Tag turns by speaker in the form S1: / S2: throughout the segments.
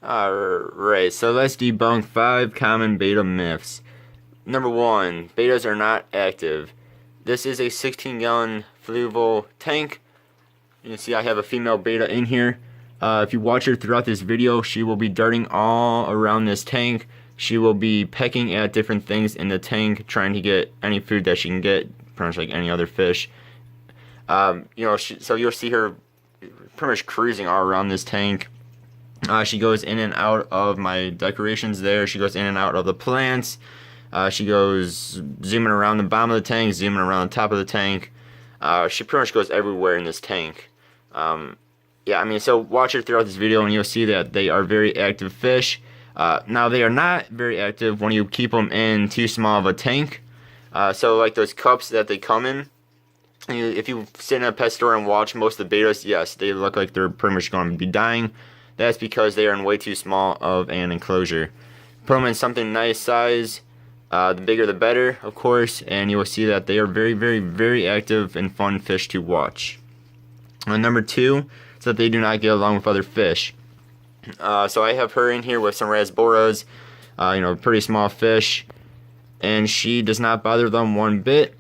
S1: Alright, so let's debunk 5 common beta myths. Number 1, betas are not active. This is a 16-gallon fluval tank. You can see I have a female beta in here. If you watch her throughout this video, she will be darting all around this tank. She will be pecking at different things in the tank, trying to get any food that she can get, pretty much like any other fish. So you'll see her pretty much cruising all around this tank. She goes in and out of my decorations there. She goes in and out of the plants. She goes zooming around the bottom of the tank, zooming around the top of the tank. She pretty much goes everywhere in this tank. So watch her throughout this video and you'll see that they are very active fish. Now they are not very active when you keep them in too small of a tank. So like those cups that they come in, if you sit in a pet store and watch most of the betas, yes, they look like they're pretty much going to be dying. That's because they are in way too small of an enclosure. Put them in something nice size, the bigger the better, of course, and you will see that they are very, very, very active and fun fish to watch. Number 2 is that they do not get along with other fish. So I have her in here with some rasboras, pretty small fish, and she does not bother them one bit.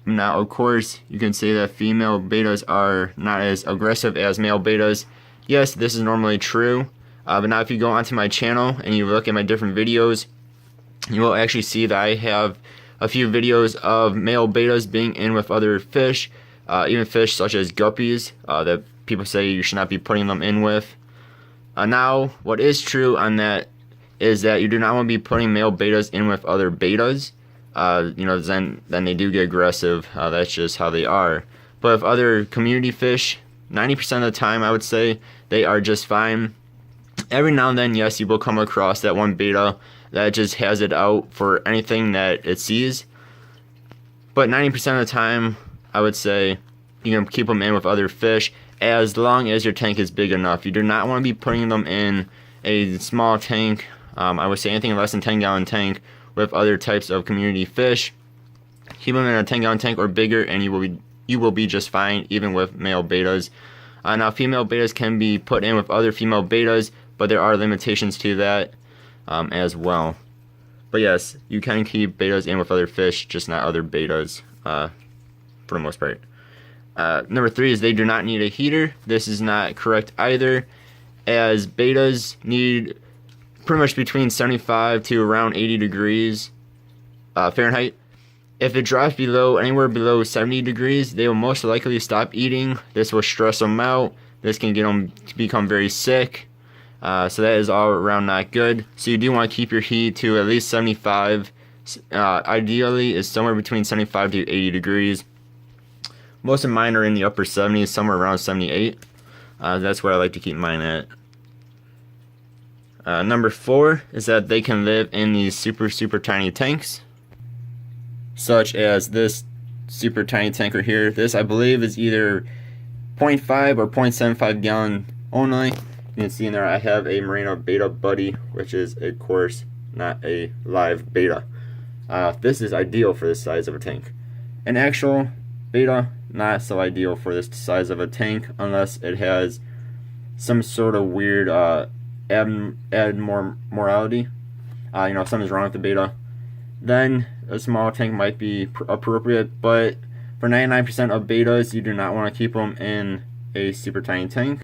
S1: Now, of course, you can say that female betas are not as aggressive as male betas. Yes, this is normally true, but now if you go onto my channel and you look at my different videos, you will actually see that I have a few videos of male betas being in with other fish, even fish such as guppies that people say you should not be putting them in with. Now, what is true on that is that you do not want to be putting male betas in with other betas. Then they do get aggressive. That's just how they are. But if other community fish, 90% of the time I would say they are just fine. Every now and then, yes, you will come across that one beta that just has it out for anything that it sees. But 90% of the time, I would say you can keep them in with other fish as long as your tank is big enough. You do not want to be putting them in a small tank. I would say anything less than 10-gallon tank with other types of community fish. Keep them in a 10-gallon tank or bigger and you will be just fine, even with male betas. Now, female betas can be put in with other female betas, but there are limitations to that as well. But yes, you can keep betas in with other fish, just not other betas for the most part. Number 3 is they do not need a heater. This is not correct either, as betas need pretty much between 75 to around 80 degrees Fahrenheit. If it drops anywhere below 70 degrees, they will most likely stop eating. This will stress them out. This can get them to become very sick. So that is all around not good. So you do want to keep your heat to at least 75. Ideally is somewhere between 75 to 80 degrees. Most of mine are in the upper 70s, somewhere around 78. That's where I like to keep mine at. Number 4 is that they can live in these super, super tiny tanks, such as this super tiny tank right here. This, I believe, is either 0.5 or 0.75 gallon only. You can see in there I have a Merino Beta Buddy, which is, of course, not a live beta. This is ideal for this size of a tank. An actual beta, not so ideal for this size of a tank unless it has some sort of weird abnormality. Something's wrong with the beta. Then a small tank might be appropriate, but for 99% of betas, you do not want to keep them in a super tiny tank.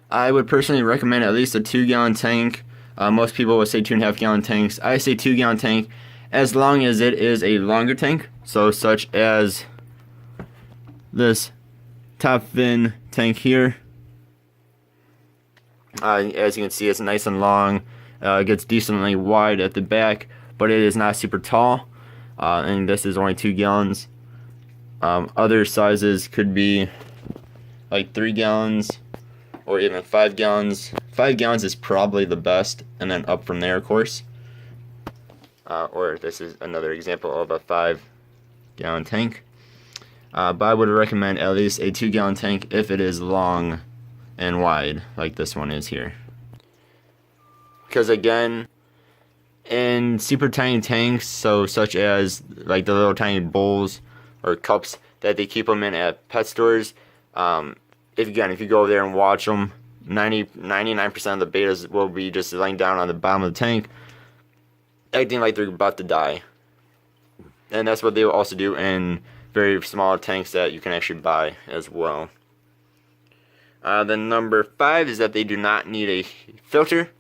S1: I would personally recommend at least a 2-gallon tank. Most people would say 2.5-gallon tanks. I say 2-gallon tank as long as it is a longer tank, so such as this top fin tank here. As you can see, it's nice and long. It gets decently wide at the back, but it is not super tall. And this is only 2 gallons. Other sizes could be like 3 gallons or even 5 gallons. 5 gallons is probably the best, and then up from there, of course. Or this is another example of a 5-gallon tank. But I would recommend at least a 2-gallon tank if it is long and wide, like this one is here. Because again, in super tiny tanks, such as like the little tiny bowls or cups that they keep them in at pet stores, if you go there and watch them, 99% of the betas will be just laying down on the bottom of the tank, acting like they're about to die. And that's what they will also do in very small tanks that you can actually buy as well. Then number 5 is that they do not need a filter.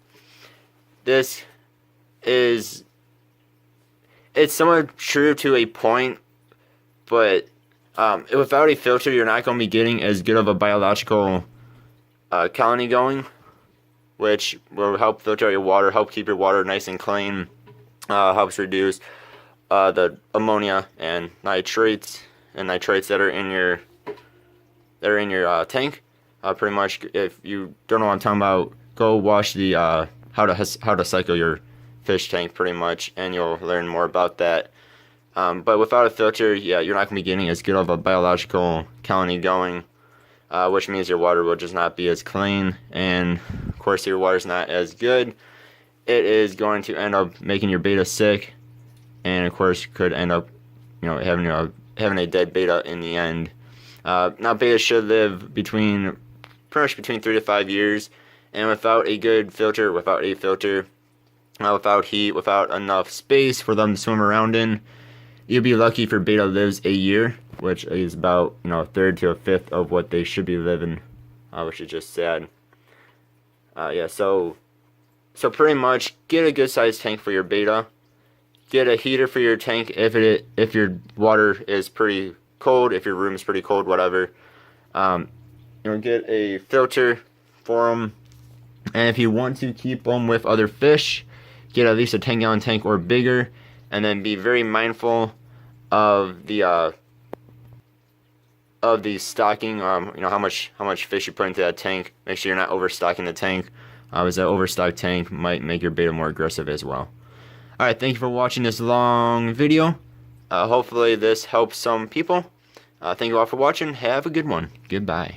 S1: This is, it's somewhat true to a point, but without a filter, you're not going to be getting as good of a biological colony going, which will help filter out your water, help keep your water nice and clean, helps reduce the ammonia and nitrates that are in your tank. Pretty much, if you don't know what I'm talking about, go watch the how to cycle your fish tank, pretty much, and you'll learn more about that. But without a filter, yeah, you're not going to be getting as good of a biological colony going, which means your water will just not be as clean, and of course your water's not as good. It is going to end up making your beta sick, and of course could end up, having a dead beta in the end. Now betas should live pretty much between 3 to 5 years, and without a good filter, without heat, without enough space for them to swim around in, you'd be lucky if your beta lives a year, which is about a third to a fifth of what they should be living, which is just sad. Yeah, so pretty much get a good sized tank for your beta. Get a heater for your tank if your water is pretty cold, if your room is pretty cold, whatever. Get a filter for them, and if you want to keep them with other fish, get at least a 10-gallon tank or bigger, and then be very mindful of the stocking. How much fish you put into that tank. Make sure you're not overstocking the tank, as that overstocked tank might make your beta more aggressive as well. Alright, thank you for watching this long video. Hopefully this helps some people. Thank you all for watching. Have a good one. Goodbye.